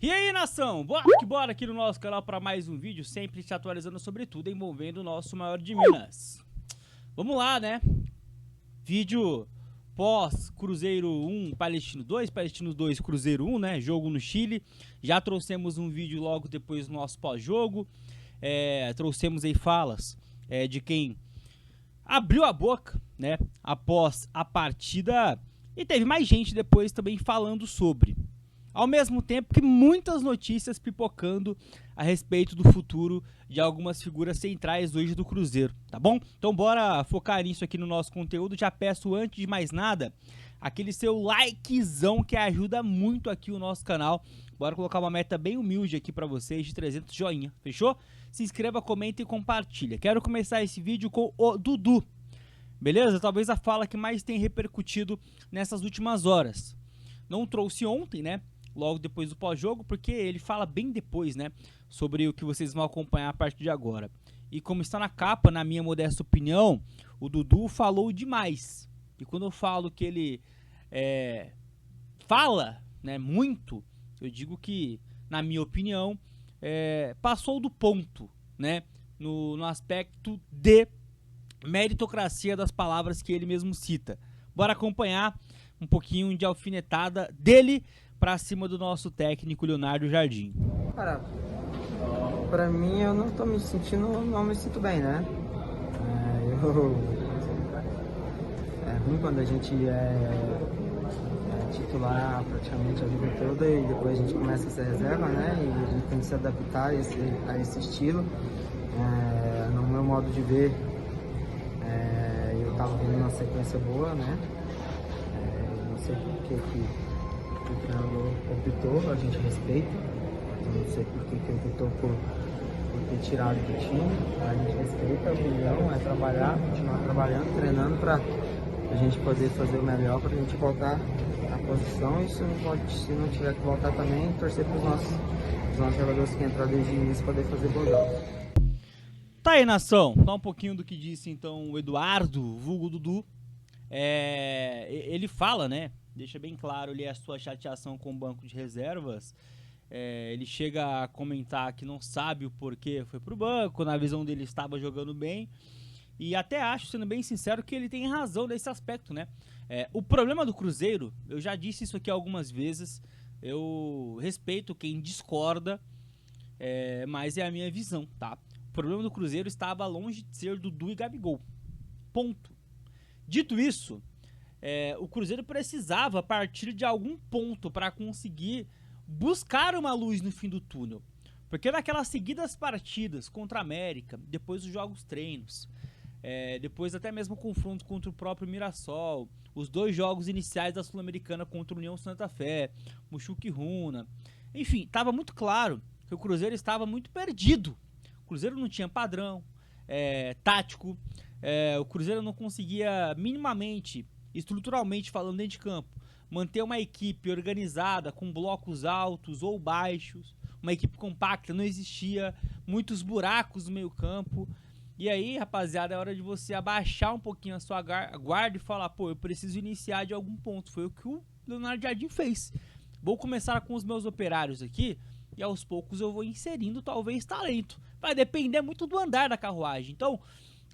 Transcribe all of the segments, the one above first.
E aí, nação, bora que bora aqui no nosso canal para mais um vídeo, sempre te atualizando sobre tudo envolvendo o nosso maior de Minas. Vamos lá, né? Vídeo pós Cruzeiro 1, Palestino 2, Palestino 2, Cruzeiro 1, né? Jogo no Chile. Já trouxemos um vídeo logo depois do nosso pós-jogo. Trouxemos aí falas de quem abriu a boca, né? Após a partida. E teve mais gente depois também falando sobre. Ao mesmo tempo que muitas notícias pipocando a respeito do futuro de algumas figuras centrais hoje do Cruzeiro, tá bom? Então bora focar nisso aqui no nosso conteúdo. Já peço antes de mais nada, aquele seu likezão que ajuda muito aqui o nosso canal. Bora colocar uma meta bem humilde aqui pra vocês de 300 joinha, fechou? Se inscreva, comenta e compartilha. Quero começar esse vídeo com o Dudu, beleza? Talvez a fala que mais tem repercutido nessas últimas horas. Não trouxe ontem, né? Logo depois do pós-jogo, porque ele fala bem depois, né, sobre o que vocês vão acompanhar a partir de agora. E como está na capa, na minha modesta opinião, o Dudu falou demais. E quando eu falo que ele fala, né, muito, eu digo que, na minha opinião, passou do ponto, né, no aspecto de meritocracia das palavras que ele mesmo cita. Bora acompanhar um pouquinho de alfinetada dele pra cima do nosso técnico Leonardo Jardim. Cara, pra mim eu não tô me sentindo, não me sinto bem, né? É ruim quando a gente é titular praticamente a vida toda e depois a gente começa a ser reserva, né? E a gente tem que se adaptar a esse estilo. No meu modo de ver, eu tava vendo uma sequência boa, né? Não sei por que o treinador optou, a gente respeita. Eu não sei por que optou por ter tirado do time. A gente respeita a opinião, é trabalhar, continuar trabalhando, treinando para a gente poder fazer o melhor, para a gente voltar à posição. E se não tiver que voltar também, torcer para os nossos jogadores que entraram desde o início poder fazer bons jogos. Tá aí, nação. Dá um pouquinho do que disse então o Eduardo, vulgo Dudu. Ele fala, né? Deixa bem claro ali a sua chateação com o banco de reservas. Ele chega a comentar que não sabe o porquê foi pro banco, na visão dele estava jogando bem. E até acho, sendo bem sincero, que ele tem razão nesse aspecto, né? O problema do Cruzeiro, eu já disse isso aqui algumas vezes, eu respeito quem discorda, mas é a minha visão, tá? O problema do Cruzeiro estava longe de ser Dudu e Gabigol. Ponto. Dito isso, o Cruzeiro precisava partir de algum ponto para conseguir buscar uma luz no fim do túnel. Porque naquelas seguidas partidas contra a América, depois dos jogos treinos, depois até mesmo o confronto contra o próprio Mirassol, os 2 jogos iniciais da Sul-Americana contra o União Santa Fé, Muxuque e Runa, enfim, estava muito claro que o Cruzeiro estava muito perdido. O Cruzeiro não tinha padrão tático, o Cruzeiro não conseguia minimamente, estruturalmente falando dentro de campo, manter uma equipe organizada com blocos altos ou baixos, uma equipe compacta, não existia, muitos buracos no meio campo. E aí, rapaziada, é hora de você abaixar um pouquinho a sua guarda e falar, pô, eu preciso iniciar de algum ponto. Foi o que o Leonardo Jardim fez. Vou começar com os meus operários aqui e aos poucos eu vou inserindo talvez talento. Vai depender muito do andar da carruagem. Então,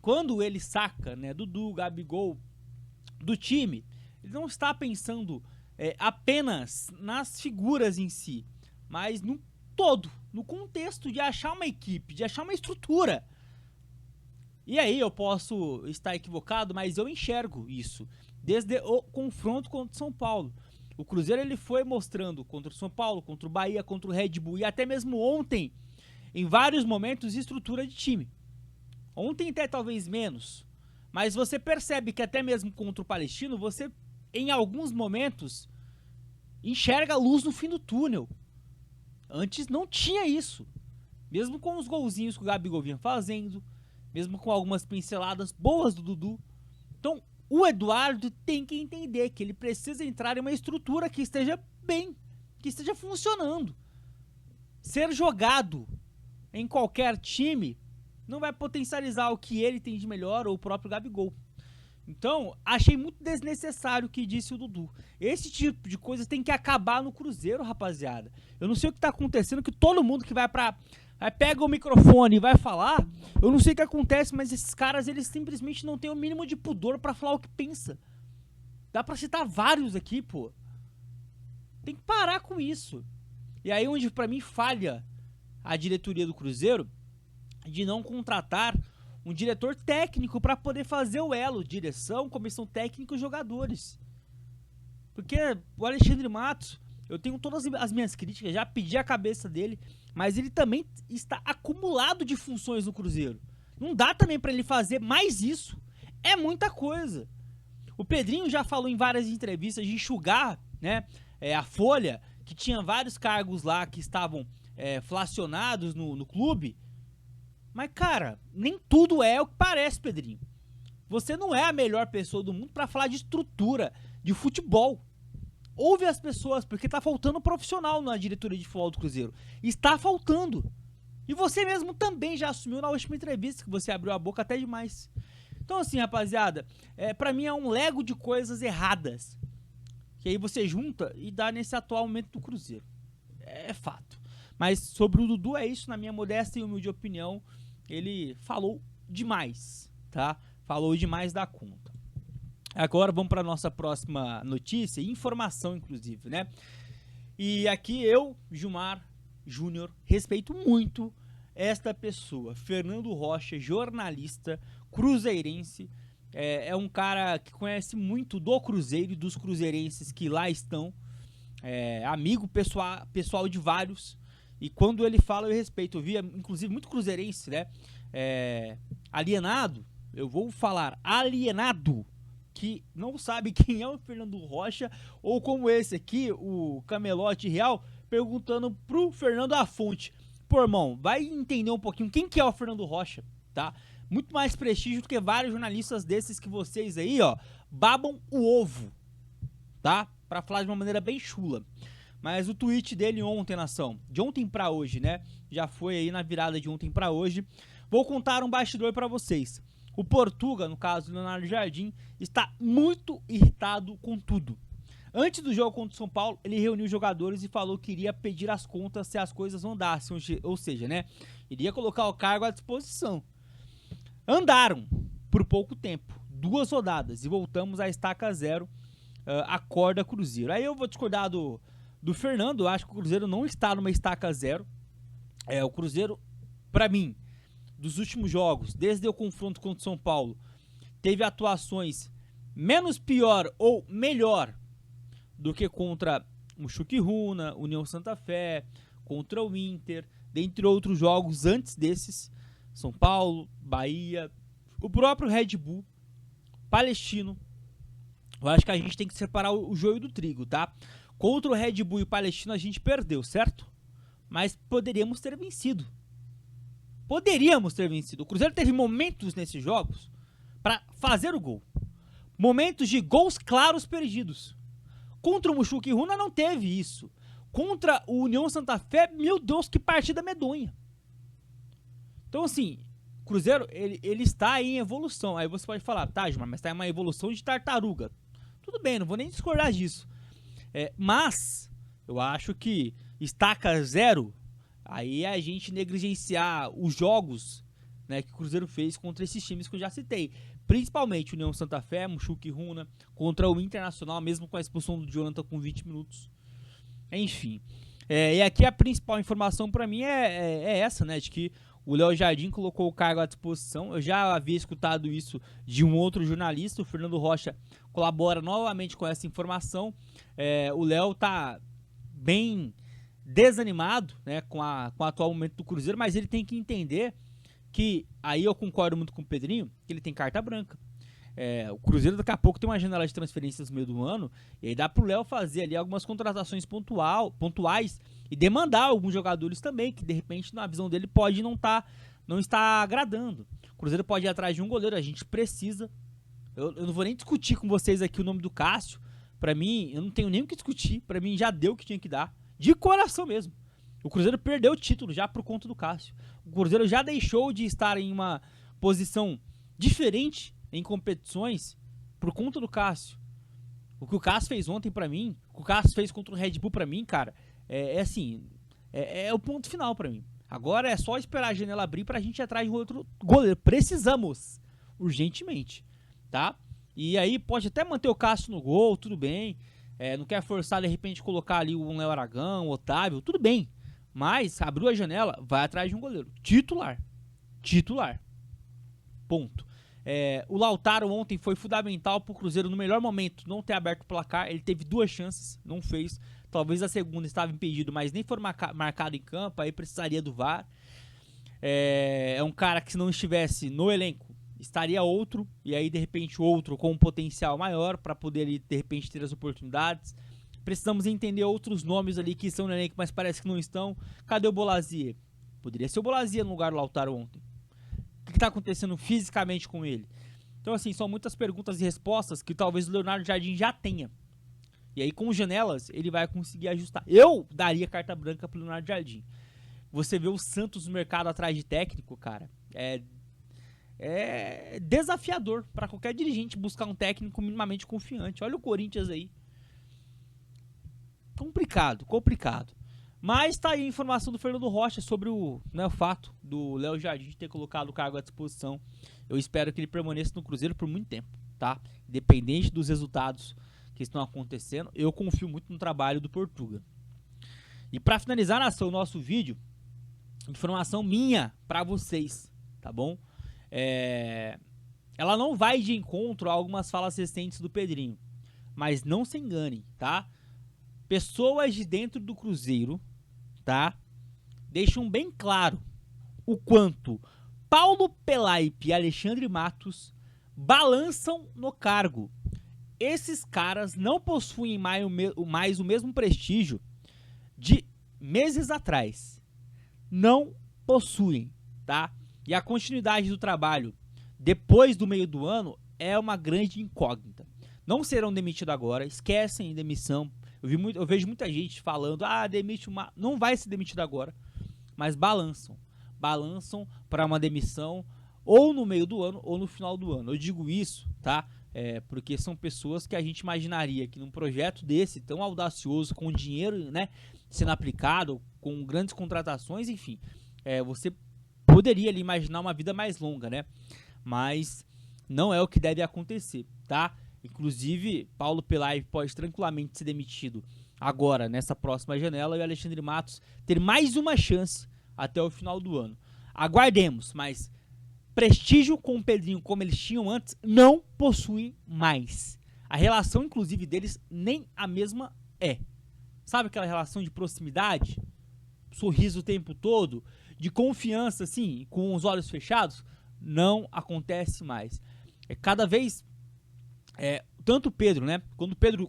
quando ele saca, né, Dudu, Gabigol do time, ele não está pensando apenas nas figuras em si, mas no todo, no contexto de achar uma equipe, de achar uma estrutura. E aí eu posso estar equivocado, mas eu enxergo isso desde o confronto contra o São Paulo. O Cruzeiro ele foi mostrando contra o São Paulo, contra o Bahia, contra o Red Bull e até mesmo ontem, em vários momentos, estrutura de time. Ontem até talvez menos, mas você percebe que até mesmo contra o Palestino, você em alguns momentos enxerga a luz no fim do túnel. Antes não tinha isso. Mesmo com os golzinhos que o Gabigol vinha fazendo, mesmo com algumas pinceladas boas do Dudu. Então, o Eduardo tem que entender que ele precisa entrar em uma estrutura que esteja bem, que esteja funcionando. Ser jogado em qualquer time não vai potencializar o que ele tem de melhor ou o próprio Gabigol. Então, achei muito desnecessário o que disse o Dudu. Esse tipo de coisa tem que acabar no Cruzeiro, rapaziada. Eu não sei o que tá acontecendo, que todo mundo que vai pega o microfone e vai falar, eu não sei o que acontece, mas esses caras, eles simplesmente não têm o mínimo de pudor pra falar o que pensa. Dá pra citar vários aqui, pô. Tem que parar com isso. E aí onde pra mim falha a diretoria do Cruzeiro de não contratar um diretor técnico para poder fazer o elo, direção, comissão técnica e jogadores. Porque o Alexandre Matos, eu tenho todas as minhas críticas, já pedi a cabeça dele, mas ele também está acumulado de funções no Cruzeiro. Não dá também para ele fazer mais isso. É muita coisa. O Pedrinho já falou em várias entrevistas de enxugar, né, a folha, que tinha vários cargos lá que estavam flacionados no clube. Mas, cara, nem tudo é o que parece, Pedrinho. Você não é a melhor pessoa do mundo pra falar de estrutura, de futebol. Ouve as pessoas, porque tá faltando profissional na diretoria de futebol do Cruzeiro. Está faltando. E você mesmo também já assumiu na última entrevista, que você abriu a boca até demais. Então, assim, rapaziada, pra mim é um lego de coisas erradas. Que aí você junta e dá nesse atual momento do Cruzeiro. É fato. Mas sobre o Dudu é isso, na minha modesta e humilde opinião. Ele falou demais, tá? Falou demais da conta. Agora vamos para nossa próxima notícia, informação inclusive, né? E aqui eu, Gilmar Júnior, respeito muito esta pessoa. Fernando Rocha, jornalista, cruzeirense, é um cara que conhece muito do Cruzeiro e dos cruzeirenses que lá estão, amigo pessoal de vários. E quando ele fala, eu respeito. Eu vi, inclusive, muito cruzeirense, né? Alienado, eu vou falar alienado, que não sabe quem é o Fernando Rocha, ou como esse aqui, o Camelote Real, perguntando pro Fernando Afonte. Pô, irmão, vai entender um pouquinho quem que é o Fernando Rocha, tá? Muito mais prestígio do que vários jornalistas desses que vocês aí, ó, babam o ovo, tá? Pra falar de uma maneira bem chula. Mas o tweet dele ontem, nação, de ontem pra hoje, né? Já foi aí na virada de ontem pra hoje. Vou contar um bastidor pra vocês. O Portuga, no caso do Leonardo Jardim, está muito irritado com tudo. Antes do jogo contra o São Paulo, ele reuniu os jogadores e falou que iria pedir as contas se as coisas não andassem. Ou seja, né? Iria colocar o cargo à disposição. Andaram por pouco tempo, 2 rodadas, e voltamos à estaca 0, acorda Cruzeiro. Aí eu vou discordar do Fernando, eu acho que o Cruzeiro não está numa estaca 0. O Cruzeiro, pra mim, dos últimos jogos, desde o confronto contra o São Paulo, teve atuações menos pior ou melhor do que contra o Chuquiruna, União Santa Fé, contra o Inter, dentre outros jogos antes desses, São Paulo, Bahia, o próprio Red Bull, Palestino. Eu acho que a gente tem que separar o joio do trigo, tá? Contra o Red Bull e o Palestino a gente perdeu, certo? Mas poderíamos ter vencido. Poderíamos ter vencido. O Cruzeiro teve momentos nesses jogos para fazer o gol. Momentos de gols claros perdidos. Contra o Chuquiruna não teve isso. Contra o União Santa Fé, meu Deus, que partida medonha. Então, assim, o Cruzeiro, ele está em evolução. Aí você pode falar, tá, Gilmar, mas está em uma evolução de tartaruga. Tudo bem, não vou nem discordar disso. Mas, eu acho que estaca 0, aí é a gente negligenciar os jogos, né, que o Cruzeiro fez contra esses times que eu já citei. Principalmente União Santa Fé, Chuquiruna, contra o Internacional, mesmo com a expulsão do Jonathan com 20 minutos. Enfim. E aqui a principal informação pra mim é essa, né, de que o Léo Jardim colocou o cargo à disposição. Eu já havia escutado isso de um outro jornalista. O Fernando Rocha colabora novamente com essa informação. O Léo tá bem desanimado, né, com o atual momento do Cruzeiro, mas ele tem que entender que, aí eu concordo muito com o Pedrinho, que ele tem carta branca. O Cruzeiro daqui a pouco tem uma janela de transferências no meio do ano, e aí dá pro Léo fazer ali algumas contratações pontuais e demandar alguns jogadores também, que de repente na visão dele pode não estar agradando. O Cruzeiro pode ir atrás de um goleiro, a gente precisa. Eu não vou nem discutir com vocês aqui o nome do Cássio. Pra mim, eu não tenho nem o que discutir, pra mim já deu o que tinha que dar, de coração mesmo. O Cruzeiro perdeu o título já por conta do Cássio. O Cruzeiro já deixou de estar em uma posição diferente em competições por conta do Cássio. O que o Cássio fez ontem pra mim, o que o Cássio fez contra o Red Bull pra mim, cara, é o ponto final pra mim. Agora é só esperar a janela abrir pra gente ir atrás de outro goleiro. Precisamos, urgentemente, tá? E aí pode até manter o Cássio no gol, tudo bem. Não quer forçar, de repente, colocar ali o Léo Aragão, o Otávio, tudo bem. Mas, abriu a janela, vai atrás de um goleiro. Titular. Ponto. O Lautaro ontem foi fundamental pro Cruzeiro no melhor momento não ter aberto o placar. Ele teve 2 chances, não fez. Talvez a segunda estava impedido, mas nem foi marcado em campo, aí precisaria do VAR. É um cara que se não estivesse no elenco, estaria outro, e aí de repente outro com um potencial maior para poder de repente ter as oportunidades. Precisamos entender outros nomes ali que estão no elenco, mas parece que não estão. Cadê o Bolasie? Poderia ser o Bolasie no lugar do Lautaro ontem. O que está acontecendo fisicamente com ele? Então assim, são muitas perguntas e respostas que talvez o Leonardo Jardim já tenha. E aí com janelas ele vai conseguir ajustar. Eu daria carta branca pro Leonardo Jardim. Você vê o Santos no mercado atrás de técnico, cara, é desafiador para qualquer dirigente buscar um técnico minimamente confiante. Olha o Corinthians aí. Complicado. Mas tá aí a informação do Fernando Rocha sobre o fato do Léo Jardim ter colocado o cargo à disposição. Eu espero que ele permaneça no Cruzeiro por muito tempo, tá? Independente dos resultados que estão acontecendo, eu confio muito no trabalho do Portuga. E para finalizar, nação, o nosso vídeo, informação minha para vocês, tá bom? Ela não vai de encontro a algumas falas recentes do Pedrinho, mas não se enganem, tá? Pessoas de dentro do Cruzeiro, tá? Deixam bem claro o quanto Paulo Pelaipe e Alexandre Matos balançam no cargo. Esses caras não possuem mais o mesmo prestígio de meses atrás. Não possuem, tá? E a continuidade do trabalho depois do meio do ano é uma grande incógnita. Não serão demitidos agora, esquecem demissão. Eu vejo muita gente falando, demite uma... Não vai ser demitido agora, mas balançam para uma demissão ou no meio do ano ou no final do ano. Eu digo isso, tá? Porque são pessoas que a gente imaginaria que num projeto desse, tão audacioso, com dinheiro, né, sendo aplicado, com grandes contratações, enfim, você poderia ali imaginar uma vida mais longa, né? Mas não é o que deve acontecer, tá? Inclusive, Paulo Pelaipe pode tranquilamente ser demitido agora, nessa próxima janela, e o Alexandre Matos ter mais uma chance até o final do ano. Aguardemos, mas prestígio com o Pedrinho, como eles tinham antes, não possuem mais. A relação, inclusive, deles nem a mesma é. Sabe aquela relação de proximidade? Sorriso o tempo todo? De confiança, assim, com os olhos fechados? Não acontece mais. Cada vez... tanto o Pedro, né?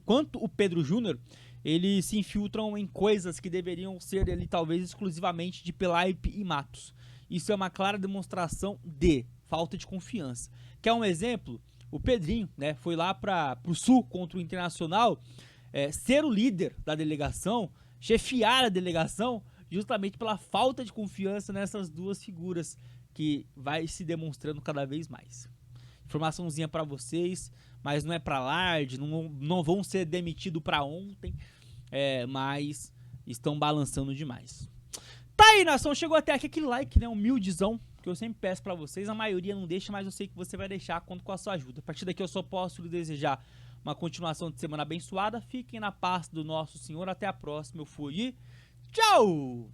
Quanto o Pedro Júnior, eles se infiltram em coisas que deveriam ser ali, talvez, exclusivamente de Pelaipe e Matos. Isso é uma clara demonstração de falta de confiança. Quer um exemplo? O Pedrinho, né, foi lá para o Sul contra o Internacional, ser o líder da delegação, chefiar a delegação, justamente pela falta de confiança nessas duas figuras que vai se demonstrando cada vez mais. Informaçãozinha para vocês, mas não é para alarde, não vão ser demitidos para ontem, mas estão balançando demais. Tá aí, nação, chegou até aqui aquele like, né, humildezão, que eu sempre peço pra vocês. A maioria não deixa, mas eu sei que você vai deixar, conto com a sua ajuda. A partir daqui eu só posso lhe desejar uma continuação de semana abençoada. Fiquem na paz do nosso Senhor, até a próxima, eu fui e tchau!